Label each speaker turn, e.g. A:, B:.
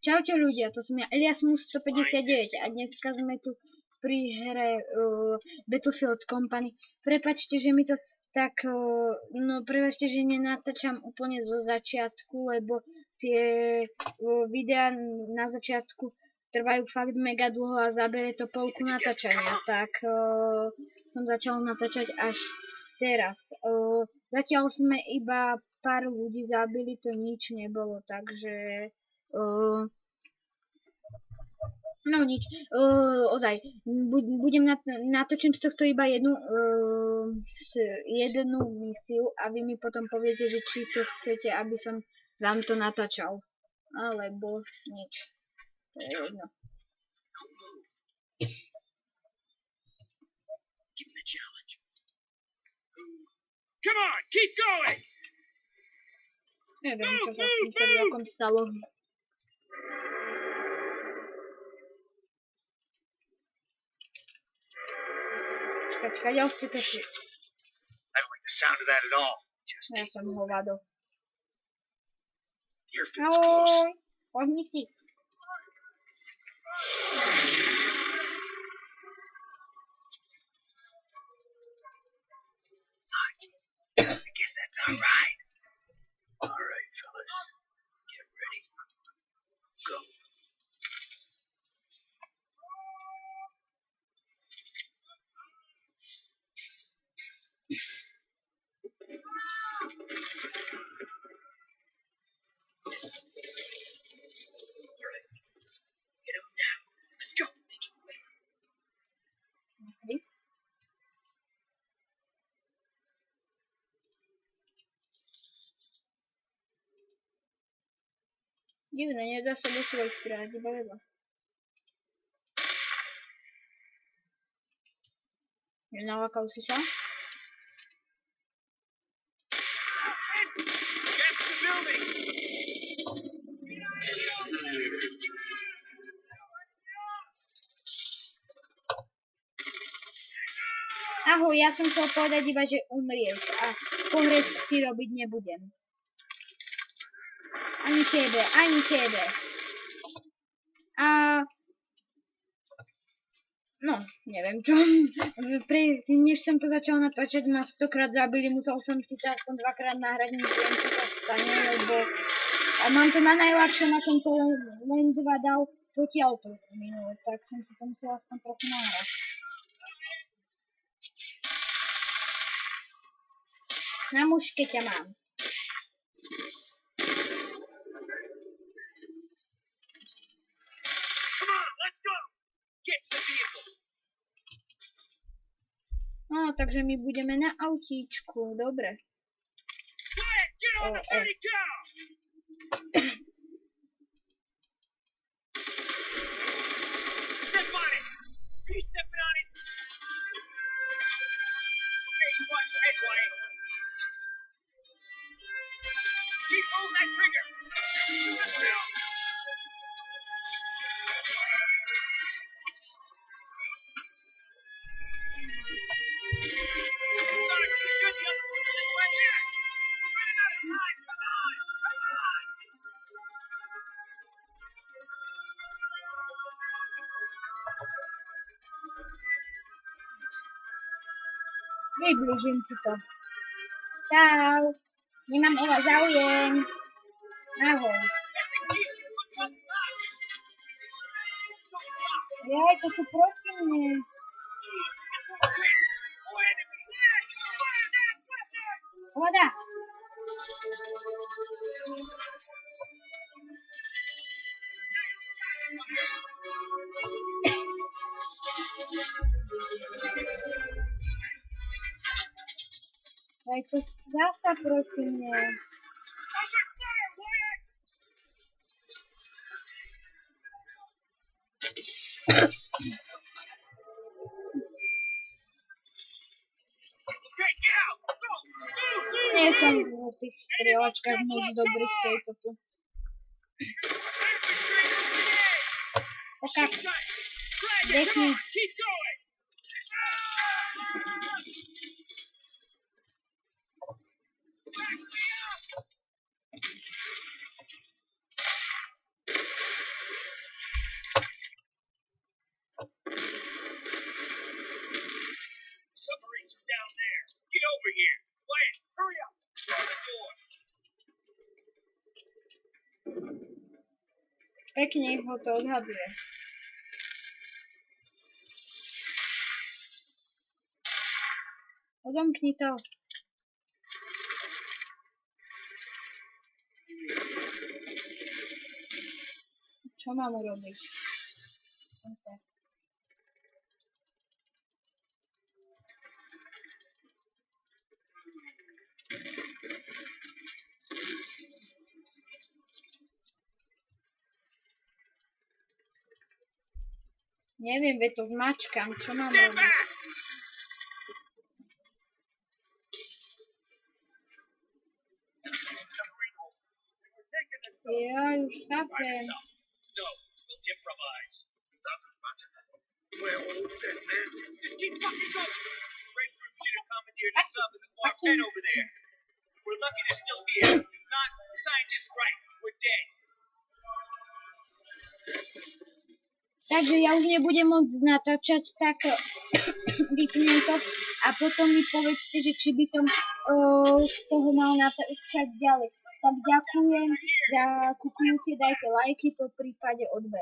A: Čaute ľudia, to som ja Eliasmus 159 a dneska sme tu pri hre Battlefield Company. Prepačte, že mi to tak, prepačte, že nenatáčam úplne zo začiatku, lebo tie videá na začiatku trvajú fakt mega dlho a zabere to polku natáčania, tak som začal natáčať až teraz. Zatiaľ sme iba pár ľudí zabili, to nič nebolo, takže no nič, ozaj, natočím z tohto iba jednu misiu a vy mi potom poviete, že či to chcete, aby som vám to natáčal, alebo nič, to je jedno.
B: Come on, keep going.
A: Neviem, čo sa s tým seriálkom stalo. Čakaj, ja ste to šli.
B: I don't like the sound of that at all. Just
A: Ja som hovado.
B: the airfield's close.
A: Ahoj, poďni si.
B: I guess that's all right. All right, fellas, get ready. Go. All right. Get up now. Let's go.
A: Okay. Divné, nedá sa do svojich strát, iba vedľa. Nenalakal si sa?
B: Get to the building.
A: Ahoj, ja som chcel povedať iba, že umrieš a pohre ti robiť nebudem. Ani tebe, ani tebe. A no, neviem čo. Než som to začal natáčať, ma 100-krát zabili, musel som si to aspoň 2-krát nahrať, neviem čo sa stane, lebo a mám to na najľahšom a som to len 2 dal potiaľ to minule, tak som si to musel aspoň trochu nahrať. Na muške ťa mám.
B: Come on, let's go. Get to the vehicle.
A: No, takže my budeme na autíčku, dobre.
B: Quiet, get on the
A: Oh,
B: 30 go. Step on it. Are you stepping on it? Okay, you watch your head, Wyatt. Keep pulling that trigger. Hey, Sonic, you should the other one this way. Yes. We're running out of time. Come on, come on.
A: Vybližím si to. Čau. Nemám o vás záujem. Ahoj. Jaj, to sú proti mne. Voda. Jaj, to zasa proti mne. Nie som v tých strieľačkách moc dobrý v tejto tu. Taká, dechnij.
B: over here. Quiet. Hurry up. Open the door.
A: Pekne ho to odhaduje. Odomkni to. Čo mám urobiť? Okay. Neviem, veď to zmačkam. Čo mám
B: Stand
A: robiť?
B: back.
A: Ja už chápem.
B: No, we'll improvise. Doesn't matter. Well, then, man, just keep fucking going. Red Group should have commandeered the sub in the quartet over there. We're lucky they're still here. If not, the scientist's right. We're dead.
A: Takže ja už nebudem môcť natáčať, tak vypnem to a potom mi povedzte, že či by som z toho mal natáčať ďalej. Tak ďakujem za kúknutie, dajte lajky, po prípade odber.